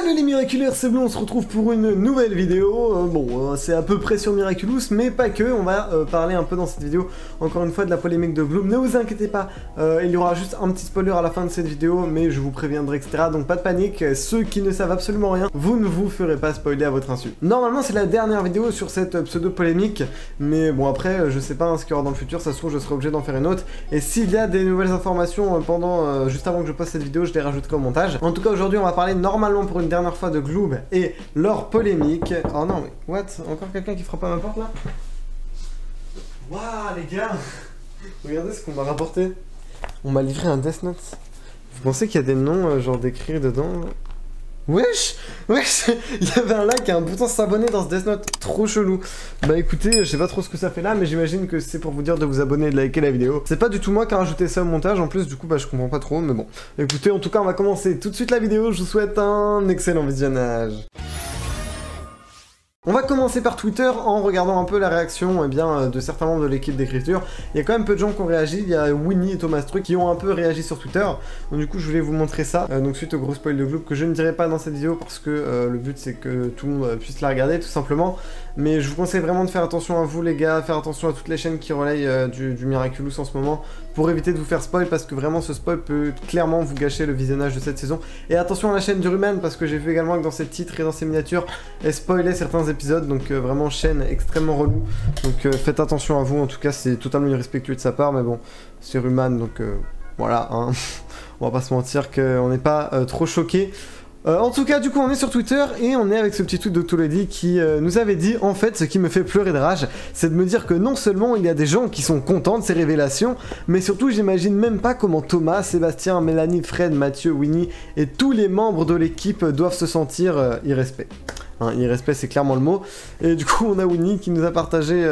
Salut les Miraculeurs, c'est Bleu, on se retrouve pour une nouvelle vidéo. C'est à peu près sur Miraculous, mais pas que. On va parler un peu dans cette vidéo, encore une fois, de la polémique de Gloom. Ne vous inquiétez pas, il y aura juste un petit spoiler à la fin de cette vidéo, mais je vous préviendrai, etc. Donc pas de panique, ceux qui ne savent absolument rien, vous ne vous ferez pas spoiler à votre insu. Normalement, c'est la dernière vidéo sur cette pseudo-polémique, mais bon, après, je sais pas ce qu'il y aura dans le futur, ça se trouve, je serai obligé d'en faire une autre. Et s'il y a des nouvelles informations juste avant que je poste cette vidéo, je les rajouterai au montage. En tout cas, aujourd'hui, on va parler normalement pour une dernière fois de Gloom et leur polémique. Oh non, mais what? Encore quelqu'un qui frappe à ma porte là? Waouh, les gars! Regardez ce qu'on m'a rapporté. On m'a livré un Death Note. Vous pensez qu'il y a des noms genre d'écrire dedans? Wesh! Wesh! Il y avait un like et un bouton s'abonner dans ce Death Note. Trop chelou. Bah écoutez, je sais pas trop ce que ça fait là, mais j'imagine que c'est pour vous dire de vous abonner et de liker la vidéo. C'est pas du tout moi qui a rajouté ça au montage, en plus du coup bah je comprends pas trop, mais bon. Écoutez, en tout cas on va commencer tout de suite la vidéo, je vous souhaite un excellent visionnage. On va commencer par Twitter en regardant un peu la réaction de certains membres de l'équipe d'écriture. Il y a quand même peu de gens qui ont réagi, il y a Winnie et Thomas Truc qui ont un peu réagi sur Twitter. Donc du coup je voulais vous montrer ça, donc suite au gros spoil de Gloom que je ne dirai pas dans cette vidéo parce que le but c'est que tout le monde puisse la regarder tout simplement. Mais je vous conseille vraiment de faire attention à vous les gars, faire attention à toutes les chaînes qui relayent du Miraculous en ce moment pour éviter de vous faire spoil parce que vraiment ce spoil peut clairement vous gâcher le visionnage de cette saison. Et attention à la chaîne du Ruman parce que j'ai vu également que dans ses titres et dans ses miniatures elle spoilait certains épisodes, donc vraiment chaîne extrêmement relou. Donc faites attention à vous, en tout cas c'est totalement irrespectueux de sa part, mais bon c'est Ruman donc voilà hein. On va pas se mentir qu'on n'est pas trop choqué. En tout cas, du coup, on est sur Twitter et on est avec ce petit tweet de Toledi qui nous avait dit en fait ce qui me fait pleurer de rage, c'est de me dire que non seulement il y a des gens qui sont contents de ces révélations, mais surtout j'imagine même pas comment Thomas, Sébastien, Mélanie, Fred, Mathieu, Winnie et tous les membres de l'équipe doivent se sentir irrespect. Hein, irrespect c'est clairement le mot. Et du coup on a Winnie qui nous a partagé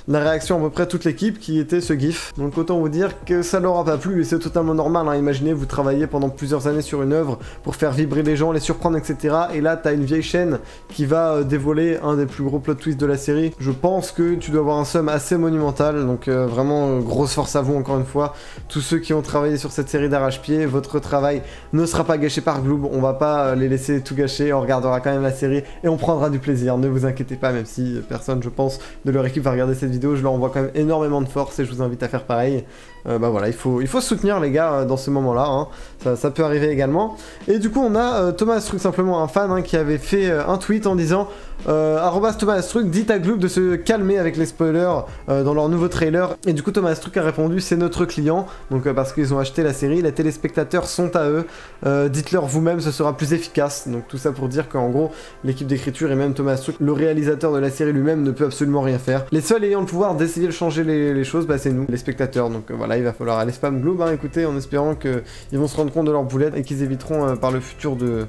la réaction à peu près toute l'équipe qui était ce gif. Donc autant vous dire que ça leur a pas plu et c'est totalement normal, hein. Imaginez vous travaillez pendant plusieurs années sur une œuvre pour faire vibrer les gens, les surprendre etc. Et là t'as une vieille chaîne qui va dévoiler un des plus gros plot twists de la série. Je pense que tu dois avoir un somme assez monumental. Donc vraiment grosse force à vous encore une fois. Tous ceux qui ont travaillé sur cette série d'arrache-pied, votre travail ne sera pas gâché par Gloom. On va pas les laisser tout gâcher, on regardera quand même la série et on prendra du plaisir, ne vous inquiétez pas, même si personne, je pense, de leur équipe va regarder cette vidéo, je leur envoie quand même énormément de force et je vous invite à faire pareil. Bah voilà, il faut se soutenir les gars dans ce moment-là, hein. Ça peut arriver également. Et du coup, on a Thomas Truc, simplement un fan, hein, qui avait fait un tweet en disant Thomas Truc, dites à Gloom de se calmer avec les spoilers dans leur nouveau trailer. Et du coup, Thomas Truc a répondu c'est notre client, donc parce qu'ils ont acheté la série, les téléspectateurs sont à eux, dites-leur vous-même, ce sera plus efficace. Donc tout ça pour dire qu'en gros, l'équipe d'écriture et même Thomas Truc, le réalisateur de la série lui-même, ne peut absolument rien faire. Les seuls ayant le pouvoir d'essayer de changer les choses, bah c'est nous, les spectateurs. Donc voilà, il va falloir aller spam Gloom, hein, écoutez, en espérant qu'ils vont se rendre compte de leur boulette et qu'ils éviteront par le futur de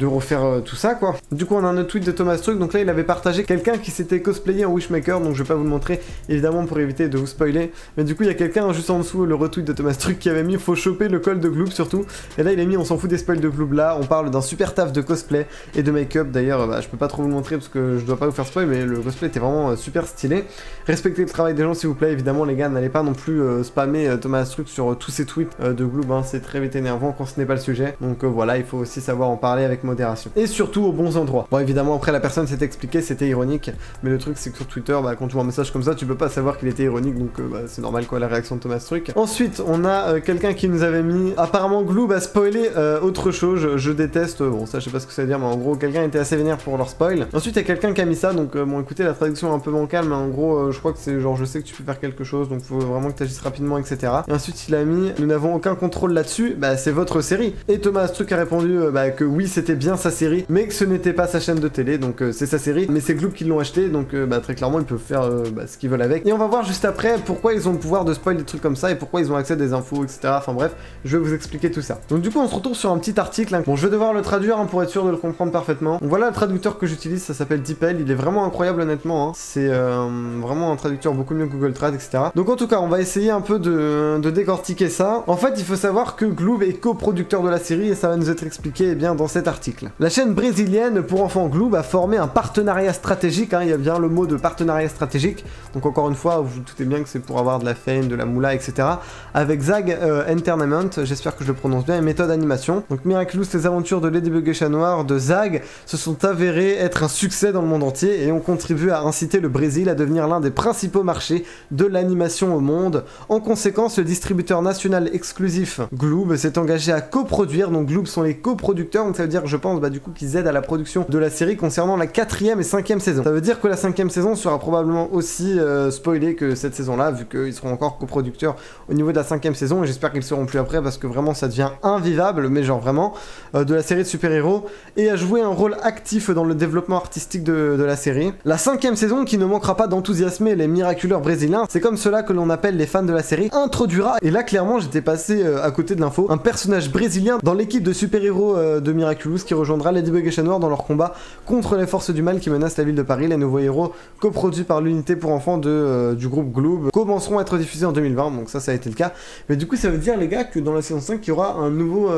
refaire tout ça quoi. Du coup on a un autre tweet de Thomas Truc, donc là il avait partagé quelqu'un qui s'était cosplayé en Wishmaker, donc je vais pas vous le montrer évidemment pour éviter de vous spoiler, mais du coup il y a quelqu'un juste en dessous, le retweet de Thomas Truc qui avait mis faut choper le col de Gloom surtout, et là il a mis on s'en fout des spoils de Gloom. Là on parle d'un super taf de cosplay et de make-up, d'ailleurs bah, je peux pas trop vous le montrer parce que je dois pas vous faire spoil, mais le cosplay était vraiment super stylé. Respectez le travail des gens s'il vous plaît, évidemment les gars, n'allez pas non plus spammer Thomas Truc sur tous ces tweets de Gloom, hein. C'est très vite énervant quand ce n'est pas le sujet, donc voilà, il faut aussi savoir en parler avec modération. Et surtout aux bons endroits. Bon évidemment après la personne s'est expliquée, c'était ironique, mais le truc c'est que sur Twitter, bah, quand tu vois un message comme ça, tu peux pas savoir qu'il était ironique, donc bah, c'est normal quoi la réaction de Thomas Truc. Ensuite on a quelqu'un qui nous avait mis, apparemment Gloom a spoilé autre chose, je déteste, bon ça je sais pas ce que ça veut dire, mais en gros quelqu'un était assez vénère pour leur spoil. Ensuite il y a quelqu'un qui a mis ça, donc bon écoutez la traduction est un peu bancale, mais en gros je crois que c'est genre je sais que tu peux faire quelque chose, donc faut vraiment que tu agisses rapidement etc. Et ensuite il a mis, nous n'avons aucun contrôle là-dessus, bah c'est votre série. Et Thomas Truc a répondu bah, que oui c'était bien sa série, mais que ce n'était pas sa chaîne de télé, donc c'est sa série, mais c'est Gloom qui l'ont acheté, donc bah, très clairement ils peuvent faire ce qu'ils veulent avec. Et on va voir juste après pourquoi ils ont le pouvoir de spoil des trucs comme ça et pourquoi ils ont accès à des infos etc. Enfin bref, je vais vous expliquer tout ça. Donc du coup on se retrouve sur un petit article, hein. Bon je vais devoir le traduire hein, pour être sûr de le comprendre parfaitement. Donc voilà le traducteur que j'utilise, ça s'appelle DeepL, il est vraiment incroyable honnêtement, hein. C'est vraiment un traducteur beaucoup mieux que Google Trad etc. Donc en tout cas on va essayer un peu de décortiquer ça. En fait il faut savoir que Gloom est coproducteur de la série et ça va nous être expliqué bien dans cet article. article. La chaîne brésilienne pour enfants Gloob a formé un partenariat stratégique, hein, il y a bien le mot de partenariat stratégique, donc encore une fois, vous vous doutez bien que c'est pour avoir de la fame, de la moula, etc. avec Zag Entertainment, j'espère que je le prononce bien, et Méthode Animation. Donc Miraculous, les aventures de Ladybug et Chat Noir de Zag se sont avérées être un succès dans le monde entier et ont contribué à inciter le Brésil à devenir l'un des principaux marchés de l'animation au monde. En conséquence, le distributeur national exclusif Gloob s'est engagé à coproduire, donc Gloob sont les coproducteurs, donc ça veut dire, je pense, du coup qu'ils aident à la production de la série concernant la 4e et 5e saison. Ça veut dire que la 5e saison sera probablement aussi spoilée que cette saison-là, vu qu'ils seront encore coproducteurs au niveau de la 5e saison, et j'espère qu'ils seront plus après, parce que vraiment ça devient invivable, mais genre vraiment, de la série de super-héros, et a joué un rôle actif dans le développement artistique de la série. La 5e saison, qui ne manquera pas d'enthousiasmer les miraculeurs brésiliens, c'est comme cela que l'on appelle les fans de la série, introduira, et là clairement j'étais passé à côté de l'info, un personnage brésilien dans l'équipe de super-héros de Miraculous qui rejoindra Ladybug et Chat Noir dans leur combat contre les forces du mal qui menacent la ville de Paris. Les nouveaux héros, coproduits par l'unité pour enfants du groupe Gloob, commenceront à être diffusés en 2020, donc ça a été le cas. Mais du coup ça veut dire les gars que dans la saison 5 il y aura un nouveau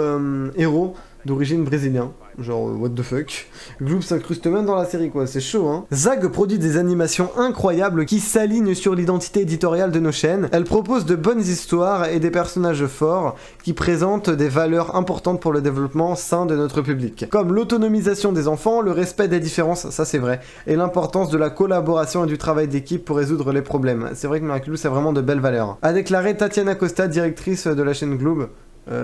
héros d'origine brésilien, genre what the fuck. Gloob s'incruste même dans la série quoi, c'est chaud hein. Zag produit des animations incroyables qui s'alignent sur l'identité éditoriale de nos chaînes. Elle propose de bonnes histoires et des personnages forts qui présentent des valeurs importantes pour le développement sain de notre public, comme l'autonomisation des enfants, le respect des différences, ça c'est vrai, et l'importance de la collaboration et du travail d'équipe pour résoudre les problèmes. C'est vrai que Miraculous a vraiment de belles valeurs, a déclaré Tatiana Costa, directrice de la chaîne Gloob.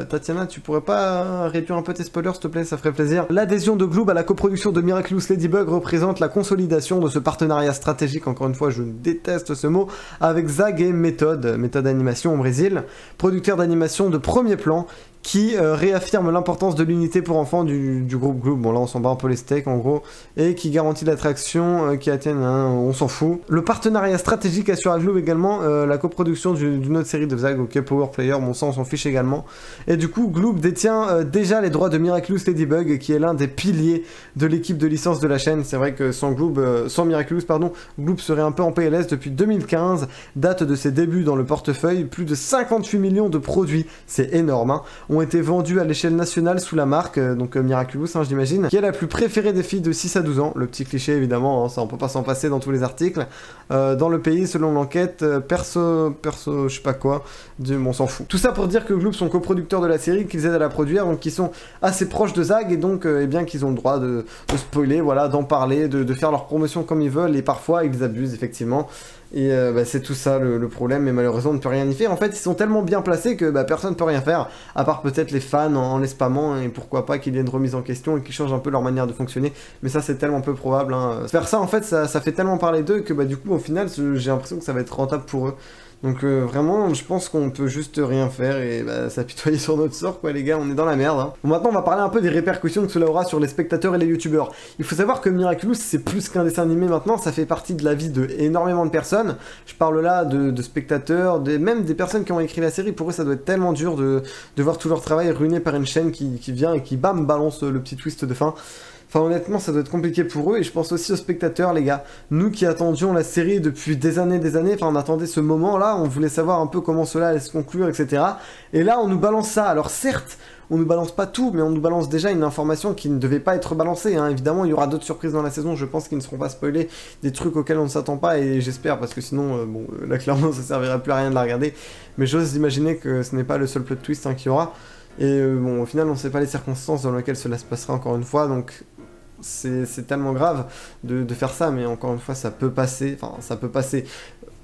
Tatiana, tu pourrais pas réduire un peu tes spoilers s'il te plaît, ça ferait plaisir. L'adhésion de Gloob à la coproduction de Miraculous Ladybug représente la consolidation de ce partenariat stratégique, encore une fois je déteste ce mot, avec Zag et Méthode Animation au Brésil, producteur d'animation de premier plan, qui réaffirme l'importance de l'unité pour enfants du groupe Gloob. Bon là on s'en bat un peu les steaks en gros, et qui garantit l'attraction qui atteigne, on s'en fout. Le partenariat stratégique assure à Gloob également la coproduction d'une autre série de Zag, ok, Power Player, bon ça on s'en fiche également. Et du coup Gloob détient déjà les droits de Miraculous Ladybug, qui est l'un des piliers de l'équipe de licence de la chaîne. C'est vrai que sans Miraculous, pardon, Gloob serait un peu en PLS depuis 2015, date de ses débuts dans le portefeuille. Plus de 58 millions de produits, c'est énorme hein, ont été vendus à l'échelle nationale sous la marque, donc Miraculous, hein, j'imagine, qui est la plus préférée des filles de 6 à 12 ans, le petit cliché évidemment, hein, ça on peut pas s'en passer dans tous les articles, dans le pays selon l'enquête, perso, je sais pas quoi, on s'en fout. Tout ça pour dire que Gloob sont coproducteurs de la série, qu'ils aident à la produire, donc qui sont assez proches de Zag, et donc eh bien qu'ils ont le droit de spoiler, voilà, d'en parler, de faire leur promotion comme ils veulent, et parfois ils abusent effectivement. Et c'est tout ça le problème, mais malheureusement on ne peut rien y faire. En fait ils sont tellement bien placés que personne ne peut rien faire, à part peut-être les fans en les spammant, et pourquoi pas qu'il y ait une remise en question et qu'ils changent un peu leur manière de fonctionner, mais ça c'est tellement peu probable hein. Faire ça en fait ça fait tellement parler d'eux que du coup au final j'ai l'impression que ça va être rentable pour eux. Donc vraiment, je pense qu'on peut juste rien faire et s'apitoyer sur notre sort quoi les gars, on est dans la merde hein. Bon, maintenant on va parler un peu des répercussions que cela aura sur les spectateurs et les youtubeurs. Il faut savoir que Miraculous c'est plus qu'un dessin animé maintenant, ça fait partie de la vie de énormément de personnes. Je parle là de spectateurs, même des personnes qui ont écrit la série. Pour eux ça doit être tellement dur de voir tout leur travail ruiné par une chaîne qui vient et qui bam balance le petit twist de fin. Enfin honnêtement ça doit être compliqué pour eux, et je pense aussi aux spectateurs les gars. Nous qui attendions la série depuis des années, enfin on attendait ce moment là, on voulait savoir un peu comment cela allait se conclure, etc. Et là on nous balance ça, alors certes on nous balance pas tout, mais on nous balance déjà une information qui ne devait pas être balancée hein. Évidemment il y aura d'autres surprises dans la saison, je pense qu'ils ne seront pas spoilés, des trucs auxquels on ne s'attend pas, et j'espère, parce que sinon bon là clairement ça servirait plus à rien de la regarder. Mais j'ose imaginer que ce n'est pas le seul plot twist hein, qu'il y aura. Et bon au final on sait pas les circonstances dans lesquelles cela se passera encore une fois, donc c'est tellement grave de faire ça, mais encore une fois ça peut passer, enfin ça peut passer.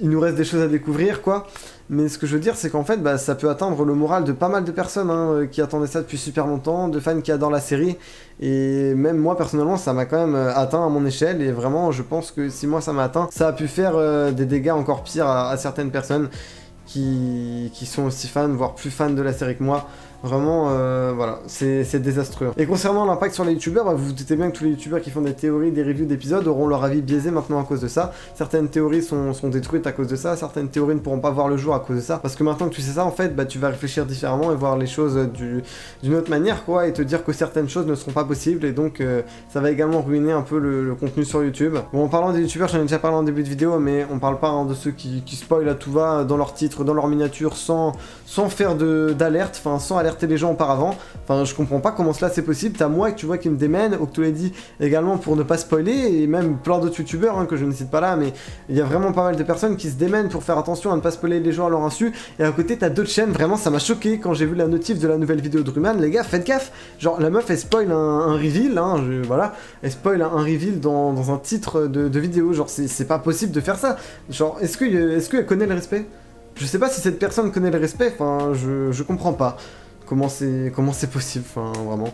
Il nous reste des choses à découvrir quoi, mais ce que je veux dire c'est qu'en fait ça peut atteindre le moral de pas mal de personnes hein, qui attendaient ça depuis super longtemps, de fans qui adorent la série, et même moi personnellement ça m'a quand même atteint à mon échelle, et vraiment je pense que si moi ça m'a atteint, ça a pu faire des dégâts encore pires à certaines personnes qui sont aussi fans, voire plus fans de la série que moi. Vraiment, voilà, c'est désastreux. Et concernant l'impact sur les youtubeurs, vous vous doutez bien que tous les youtubeurs qui font des théories, des reviews d'épisodes auront leur avis biaisé maintenant à cause de ça. Certaines théories sont détruites à cause de ça, certaines théories ne pourront pas voir le jour à cause de ça. Parce que maintenant que tu sais ça, en fait, tu vas réfléchir différemment et voir les choses d'une autre manière, quoi, et te dire que certaines choses ne seront pas possibles, et donc ça va également ruiner un peu le contenu sur YouTube. Bon, en parlant des youtubeurs, j'en ai déjà parlé en début de vidéo, mais on parle pas hein, de ceux qui spoilent à tout va dans leur titre monstres dans leur miniature sans faire d'alerte, enfin sans alerter les gens auparavant. Enfin je comprends pas comment cela c'est possible. T'as moi que tu vois qui me démène, Octolady également pour ne pas spoiler, et même plein d'autres youtubeurs hein, que je ne cite pas là, mais il y a vraiment pas mal de personnes qui se démènent pour faire attention à ne pas spoiler les gens à leur insu. Et à côté t'as d'autres chaînes, vraiment ça m'a choqué quand j'ai vu la notif de la nouvelle vidéo de Ruman. Les gars faites gaffe, genre la meuf elle spoil un reveal, hein, voilà, elle spoil un reveal dans un titre de vidéo, genre c'est pas possible de faire ça. Genre est-ce qu'elle connaît le respect? Je sais pas si cette personne connaît le respect, enfin je comprends pas comment c'est possible, enfin vraiment.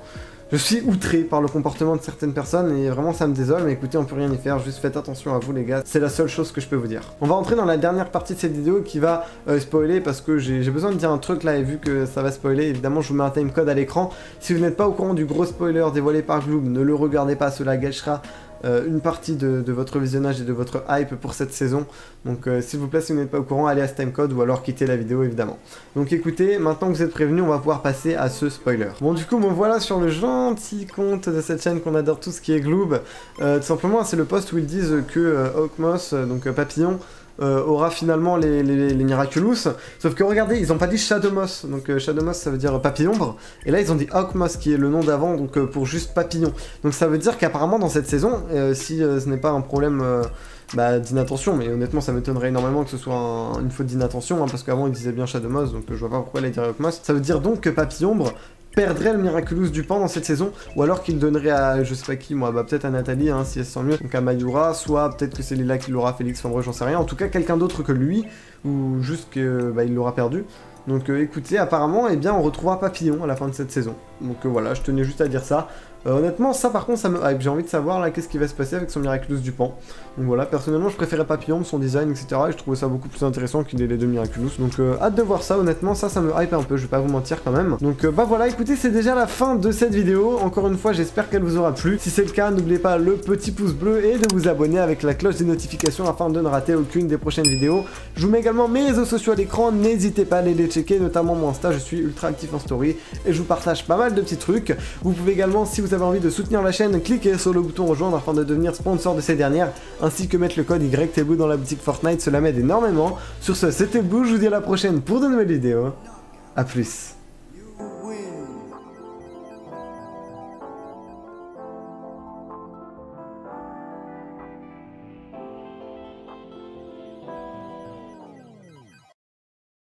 Je suis outré par le comportement de certaines personnes et vraiment ça me désole, mais écoutez on peut rien y faire, juste faites attention à vous les gars, c'est la seule chose que je peux vous dire. On va entrer dans la dernière partie de cette vidéo qui va spoiler parce que j'ai besoin de dire un truc là et vu que ça va spoiler, évidemment je vous mets un timecode à l'écran. Si vous n'êtes pas au courant du gros spoiler dévoilé par Gloob, ne le regardez pas, cela gâchera une partie de votre visionnage et de votre hype pour cette saison. Donc s'il vous plaît, si vous n'êtes pas au courant, allez à ce timecode ou alors quittez la vidéo évidemment. Donc écoutez, maintenant que vous êtes prévenus, on va pouvoir passer à ce spoiler. Bon du coup, me voilà sur le gentil compte de cette chaîne qu'on adore tous qui est Gloob. Tout simplement, c'est le post où ils disent que Hawkmoss, donc Papillon, aura finalement les Miraculous, sauf que regardez, ils ont pas dit Shadowmoss, donc Shadowmoss ça veut dire papillombre, et là ils ont dit Hawkmoss qui est le nom d'avant, donc pour juste papillon. Donc ça veut dire qu'apparemment dans cette saison, si ce n'est pas un problème d'inattention, mais honnêtement ça m'étonnerait énormément que ce soit une faute d'inattention, hein, parce qu'avant ils disaient bien Shadowmoss, donc je vois pas pourquoi ils diraient Hawkmoss. Ça veut dire donc que papillombre perdrait le Miraculous du pan dans cette saison, ou alors qu'il donnerait à, je sais pas qui, moi, peut-être à Nathalie, hein, si elle se sent mieux, donc à Mayura, soit peut-être que c'est Lila qui l'aura, Félix, enfin bref, j'en sais rien, en tout cas quelqu'un d'autre que lui, ou juste que il l'aura perdu. Donc écoutez, apparemment, eh bien, on retrouvera Papillon à la fin de cette saison. Donc voilà, je tenais juste à dire ça. Honnêtement, ça par contre, ça me hype. J'ai envie de savoir là qu'est-ce qui va se passer avec son Miraculous du pan. Donc voilà, personnellement, je préférais Papillon, son design, etc. Et je trouvais ça beaucoup plus intéressant qu'il ait les deux Miraculous. Donc hâte de voir ça, honnêtement, ça me hype un peu, je vais pas vous mentir quand même. Donc bah voilà, écoutez, c'est déjà la fin de cette vidéo. Encore une fois, j'espère qu'elle vous aura plu. Si c'est le cas, n'oubliez pas le petit pouce bleu et de vous abonner avec la cloche des notifications afin de ne rater aucune des prochaines vidéos. Je vous mets également mes réseaux sociaux à l'écran, n'hésitez pas à aller les checker, notamment mon Insta, je suis ultra actif en story et je vous partage pas mal de petits trucs. Vous pouvez également, si vous avez envie de soutenir la chaîne, cliquez sur le bouton rejoindre afin de devenir sponsor de ces dernières, ainsi que mettre le code YTBLUE dans la boutique Fortnite, cela m'aide énormément. Sur ce, c'était Blue, je vous dis à la prochaine pour de nouvelles vidéos. A plus.